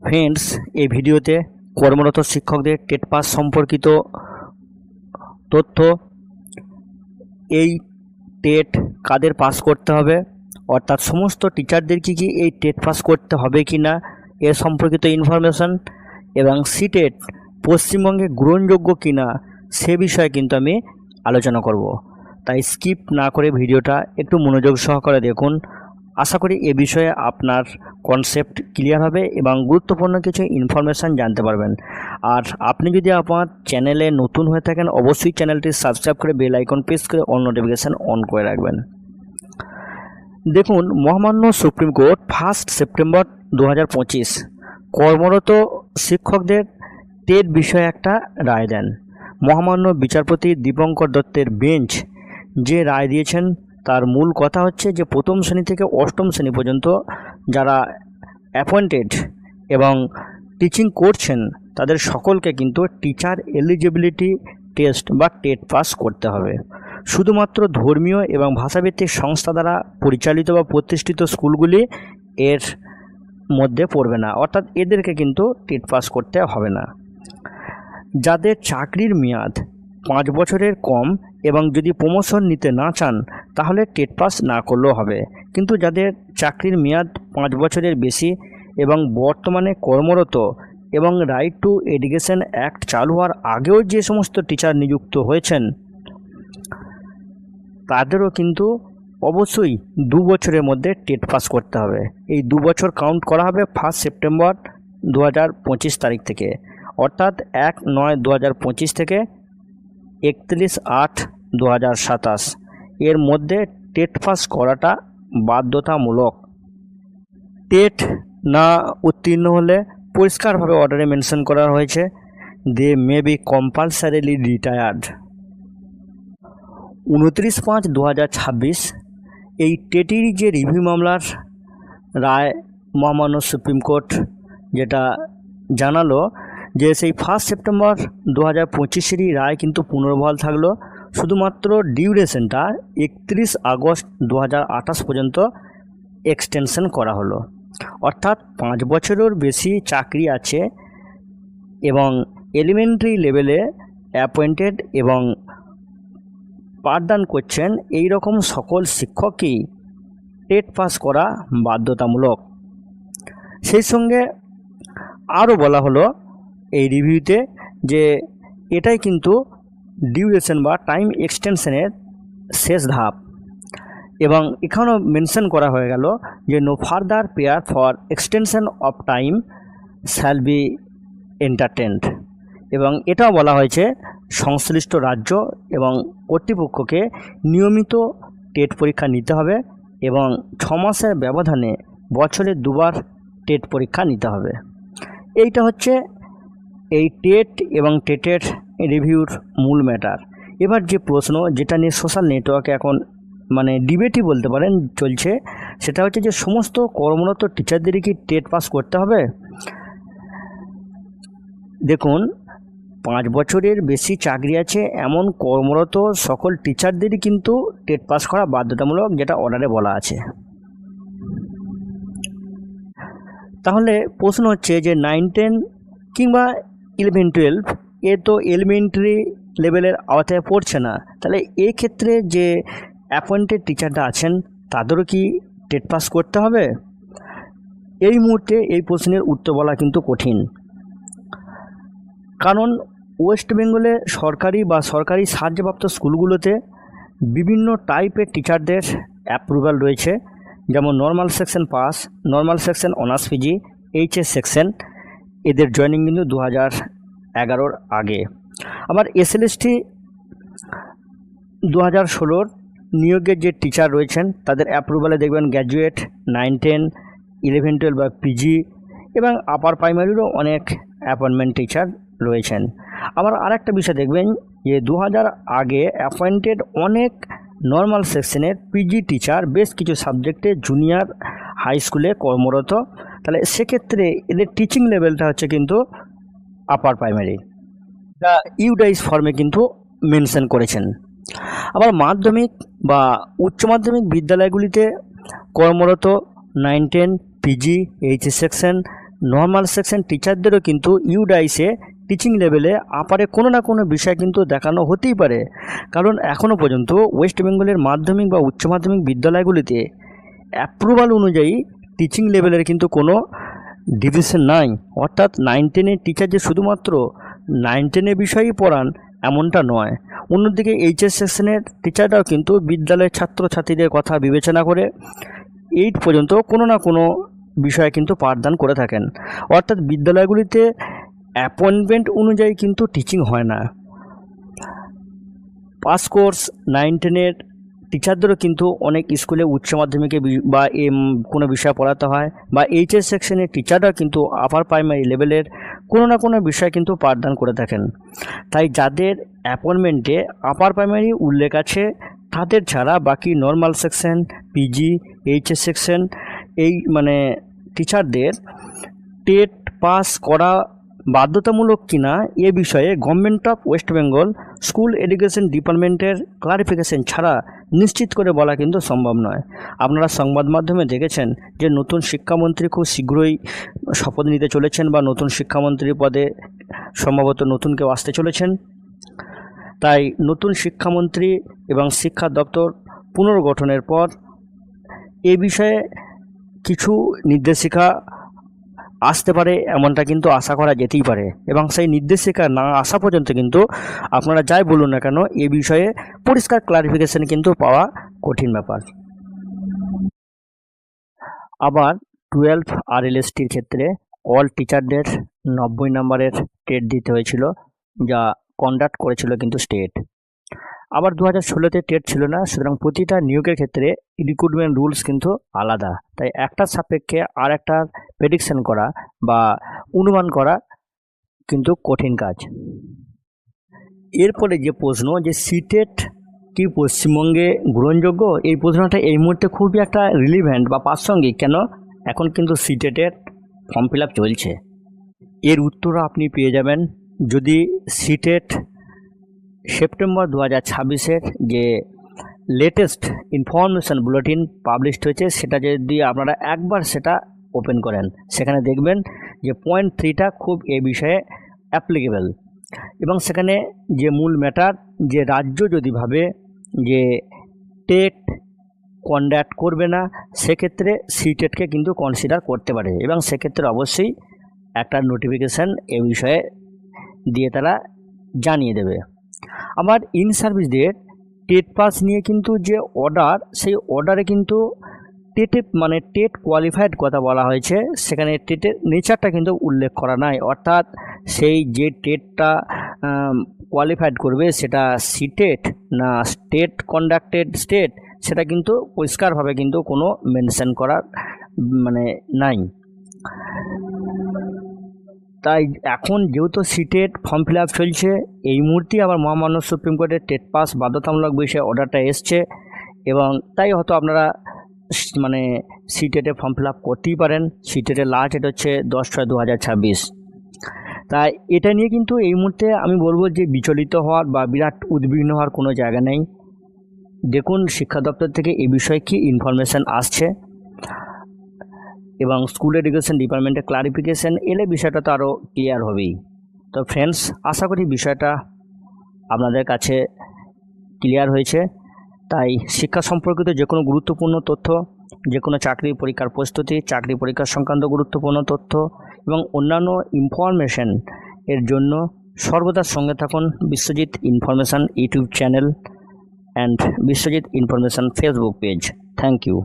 Friends, এই ভিডিওতে কর্মরত শিক্ষকদের টেট পাস সম্পর্কিত তথ্য, এই টেট কাদের পাস করতে হবে, অর্থাৎ সমস্ত টিচারদের কি এই টেট পাস করতে হবে কি না এর সম্পর্কিত ইনফরমেশন, এবং সিটেট পশ্চিমবঙ্গে গ্রহণযোগ্য কি না সে বিষয়ে কিন্তু আমি আলোচনা করব। তাই স্কিপ না করে ভিডিওটা একটু মনোযোগ সহকারে দেখুন। আশা করি এ বিষয়ে আপনার কনসেপ্ট ক্লিয়ার হবে এবং গুরুত্বপূর্ণ কিছু ইনফরমেশান জানতে পারবেন। আর আপনি যদি আমার চ্যানেলে নতুন হয়ে থাকেন, অবশ্যই চ্যানেলটি সাবস্ক্রাইব করে বেল আইকন প্রেস করে অল নোটিফিকেশান অন করে রাখবেন। দেখুন, মহামান্য সুপ্রিম কোর্ট 1 সেপ্টেম্বর 2025 কর্মরত শিক্ষকদের টেট বিষয়ে একটা রায় দেন। মহামান্য বিচারপতি দীপঙ্কর দত্তের বেঞ্চ যে রায় দিয়েছেন তার মূল কথা হচ্ছে যে প্রথম শ্রেণী থেকে অষ্টম শ্রেণী পর্যন্ত যারা অ্যাপয়েন্টেড এবং টিচিং করছেন তাদের সকলকে কিন্তু টিচার এলিজিবিলিটি টেস্ট বা টেট পাস করতে হবে। শুধুমাত্র ধর্মীয় এবং ভাষাভিত্তিক সংস্থা দ্বারা পরিচালিত বা প্রতিষ্ঠিত স্কুলগুলি এর মধ্যে পড়বে না, অর্থাৎ এদেরকে কিন্তু টেট পাস করতে হবে না। যাদের চাকরির মেয়াদ 5 বছরের কম এবং যদি প্রমোশন নিতে না চান তাহলে টেট পাস না করলেও হবে, কিন্তু যাদের চাকরির মেয়াদ 5 বছরের বেশি এবং বর্তমানে কর্মরত এবং রাইট টু এডুকেশন অ্যাক্ট চালু হওয়ার আগেও যে সমস্ত টিচার নিযুক্ত হয়েছেন তাদেরও কিন্তু অবশ্যই 2 বছরের মধ্যে টেট পাস করতে হবে। এই 2 বছর কাউন্ট করা হবে 1 সেপ্টেম্বর 2025 তারিখ থেকে, অর্থাৎ 1/9/2025 থেকে 31/8/2027 এর মধ্যে টেট পাস করাটা বাধ্যতামূলক। টেট না উত্তীর্ণ হলে পরিষ্কারভাবে অর্ডারে মেনশন করা হয়েছে দে মে বি কম্পালসারিলি রিটায়ার্ড। 29/5/2026 এই টেটের যে রিভিউ মামলার রায় মহামান্য সুপ্রিম কোর্ট যেটা জানালো যে সেই 1 সেপ্টেম্বর 2025-এরই রায় কিন্তু পুনর্বহাল থাকলো, শুধুমাত্র ডিউরেশনটা 31 আগস্ট 2028 পর্যন্ত এক্সটেনশন করা হলো। অর্থাৎ 5 বছরের বেশি চাকরি আছে এবং এলিমেন্টারি লেভেলে অ্যাপয়েন্টেড এবং পাঠদান করছেন এই রকম সকল শিক্ষকই টেট পাস করা বাধ্যতামূলক। সেই সঙ্গে আরও বলা হলো এই রিভিউতে যে এটাই কিন্তু ডিউরেশন বা টাইম এক্সটেনশনের শেষ ধাপ, এবং এখানেও মেনশন করা হয়ে গেল যে no further prayer for extension of time shall be entertained, এবং এটাও বলা হয়েছে সংশ্লিষ্ট রাজ্য এবং কর্তৃপক্ষকে নিয়মিত টেট পরীক্ষা নিতে হবে এবং 6 মাসের ব্যবধানে বছরে 2 বার টেট পরীক্ষা নিতে হবে। এইটা হচ্ছে এই টেট এবং টেটের রিভিউর মূল ম্যাটার। এবার যে প্রশ্ন যেটা নিয়ে সোশ্যাল নেটওয়ার্কে এখন ডিবেটই বলতে পারেন চলছে, সেটা হচ্ছে যে সমস্ত কর্মরত টিচারদেরই কি টেট পাস করতে হবে। দেখুন, 5 বছরের বেশি চাকরি আছে এমন কর্মরত সকল টিচারদেরই কিন্তু টেট পাস করা বাধ্যতামূলক, যেটা অর্ডারে বলা আছে। তাহলে প্রশ্ন হচ্ছে যে 9, 10 কিংবা 11, 12 এ তো এলিমেন্টারি লেভেলের আওতায় পড়ছে না, তাহলে এই ক্ষেত্রে যে অ্যাপয়েন্টেড টিচাররা আছেন তাদেরও কি টেট পাস করতে হবে? এই মুহূর্তে এই প্রশ্নের উত্তর বলা কিন্তু কঠিন, কারণ ওয়েস্ট বেঙ্গলে সরকারি বা সরকারি সাহায্যপ্রাপ্ত স্কুলগুলোতে বিভিন্ন টাইপের টিচারদের অ্যাপ্রুভাল রয়েছে, যেমন normal section pass, normal section honours PG, HS section, এদের জয়েনিং কিন্তু 2011-র আগে। আবার এসএলএসটি 2016-র নিয়োগের যে টিচার রয়েছেন তাদের অ্যাপ্রুভালে দেখবেন গ্র্যাজুয়েট, 9, 10, 11, 12 বা পিজি, এবং আপার প্রাইমারিরও অনেক অ্যাপয়েন্টমেন্ট টিচার রয়েছেন। আবার আরেকটা বিষয় দেখবেন যে 2000 আগে অ্যাপয়েন্টেড অনেক নর্মাল সেকশনের পিজি টিচার বেশ কিছু সাবজেক্টে জুনিয়র হাই স্কুলে কর্মরত, তাহলে সেক্ষেত্রে এদের টিচিং লেভেলটা হচ্ছে কিন্তু আপার প্রাইমারি, যা ইউডাইস ফর্মে কিন্তু মেনশন করেছেন। আবার মাধ্যমিক বা উচ্চ মাধ্যমিক বিদ্যালয়গুলিতে কর্মরত 9, 10, PG, HS section, normal section টিচারদেরও কিন্তু ইউডাইসে টিচিং লেভেলে আপারে কোনো না কোনো বিষয় কিন্তু দেখানো হতেই পারে, কারণ এখনও পর্যন্ত ওয়েস্ট বেঙ্গলের মাধ্যমিক বা উচ্চ মাধ্যমিক বিদ্যালয়গুলিতে অ্যাপ্রুভাল অনুযায়ী টিচিং লেভেলের কিন্তু কোনো ডিভিশন নাই। অর্থাৎ 9-10-এর টিচার যে শুধুমাত্র 9-10-এর বিষয়ই পড়ান এমনটা নয়। অন্যদিকে এইচএস সেকশনের টিচাররাও কিন্তু বিদ্যালয়ের ছাত্রছাত্রীদের কথা বিবেচনা করে 8 পর্যন্ত কোনো না কোনো বিষয়ে কিন্তু পাঠদান করে থাকেন। অর্থাৎ বিদ্যালয়গুলিতে অ্যাপয়েন্টমেন্ট অনুযায়ী কিন্তু টিচিং হয় না। পাস কোর্স 9-10-এর টিচারদেরও কিন্তু অনেক স্কুলে উচ্চ মাধ্যমিকে বা কোনো বিষয় পড়াতে হয়, বা এইচএস সেকশনের টিচাররা কিন্তু আপার প্রাইমারি লেভেলের কোনো না কোনো বিষয় কিন্তু পাঠদান করে থাকেন। তাই যাদের অ্যাপয়েন্টমেন্টে আপার প্রাইমারি উল্লেখ আছে তাদের ছাড়া বাকি normal section, PG, HS section এই টিচারদের টেট পাস করা বাধ্যতামূলক কিনা এ বিষয়ে government of West Bengal school education ডিপার্টমেন্টের ক্লারিফিকেশন ছাড়া নিশ্চিত করে বলা কিন্তু সম্ভব নয়। আপনারা সংবাদ মাধ্যমে দেখেছেন যে নতুন শিক্ষামন্ত্রী খুব শীঘ্রই শপথ নিতে চলেছেন, বা নতুন শিক্ষামন্ত্রীর পদে সম্ভবত নতুন কেউ আসতে চলেছেন। তাই নতুন শিক্ষামন্ত্রী এবং শিক্ষা দপ্তর পুনর্গঠনের পর এ বিষয়ে কিছু নির্দেশিকা আসতে পারে, এমনটা কিন্তু আশা করা যেতেই পারে। এবং সেই নির্দেশিকা না আসা পর্যন্ত কিন্তু আপনারা যাই বলুন না কেন এ বিষয়ে পরিষ্কার ক্লারিফিকেশন কিন্তু পাওয়া কঠিন ব্যাপার। আবার 12 RLSTর ক্ষেত্রে অল টিচারদের 90 নম্বরের টেট দিতে হয়েছিল, যা কন্ডাক্ট করেছিল কিন্তু স্টেট। আবার 2016-তে টেট ছিল না, সুতরাং প্রতিটা নিয়োগের ক্ষেত্রে রিক্রুটমেন্ট রুলস কিন্তু আলাদা। তাই একটার সাপেক্ষে আর একটার প্রেডিকশন করা বা অনুমান করা কিন্তু কঠিন কাজ। এরপরে যে প্রশ্ন যে সিটেট কি পশ্চিমবঙ্গে গ্রহণযোগ্য, এই প্রশ্নটা এই মুহূর্তে খুবই একটা রিলিভেন্ট বা প্রাসঙ্গিক। কেন? এখন কিন্তু সিটেটের ফর্ম ফিল আপ চলছে। এর উত্তর আপনি পেয়ে যাবেন যদি সিটেট সেপ্টেম্বর 2026-এর যে লেটেস্ট ইনফরমেশান বুলেটিন পাবলিশড হয়েছে সেটা যদি আপনারা একবার সেটা ওপেন করেন, সেখানে দেখবেন যে পয়েন্ট 3টা খুব এ বিষয়ে অ্যাপ্লিকেবল। এবং সেখানে যে মূল ম্যাটার যে রাজ্য যদি ভাবে যে টেট কন্ডাক্ট করবে না, সেক্ষেত্রে সিটেটকে কিন্তু কনসিডার করতে পারে, এবং সেক্ষেত্রে অবশ্যই একটা নোটিফিকেশান এ বিষয়ে দিয়ে তারা জানিয়ে দেবে। আবার ইন সার্ভিসদের টেট পাস নিয়ে কিন্তু যে অর্ডার, সেই অর্ডারে কিন্তু টেট কোয়ালিফাইড কথা বলা হয়েছে, সেখানে টেটের নেচারটা কিন্তু উল্লেখ করা নাই। অর্থাৎ সেই যে টেটটা কোয়ালিফাইড করবে সেটা সিটেট না স্টেট কন্ডাক্টেড স্টেট, সেটা কিন্তু পরিষ্কারভাবে কিন্তু কোনো মেনশন করার নাই। তাই এখন যেহেতু সিটেট ফর্ম ফিল আপ চলছে, এই মুহূর্তে আবার মহামান্য সুপ্রিম কোর্টের টেট পাস বাধ্যতামূলক বিষয়ে অর্ডারটা এসছে, এবং তাই হয়তো আপনারা সিটেটে ফর্ম ফিল আপ করতেই পারেন। সিটেটের লাস্ট ডেট হচ্ছে 10/6/2026। তাই এটা নিয়ে কিন্তু এই মুহূর্তে আমি বলবো যে বিচলিত হওয়ার বা বিরাট উদ্বিগ্ন হওয়ার কোনো জায়গা নেই। দেখুন শিক্ষা দপ্তর থেকে এই বিষয়ে কী ইনফরমেশান আসছে, এবং স্কুল এডুকেশন ডিপার্টমেন্টের ক্লারিফিকেশান এলে বিষয়টা তো আরও ক্লিয়ার হবেই। তো ফ্রেন্ডস, আশা করি বিষয়টা আপনাদের কাছে ক্লিয়ার হয়েছে। তাই শিক্ষা সম্পর্কিত যে কোনো গুরুত্বপূর্ণ তথ্য, যে কোনো চাকরি পরীক্ষার প্রস্তুতি, চাকরি পরীক্ষা সংক্রান্ত গুরুত্বপূর্ণ তথ্য এবং অন্যান্য ইনফরমেশন এর জন্য সর্বদা সঙ্গে থাকুন Biswajit information YouTube channel and Biswajit information Facebook page. Thank you.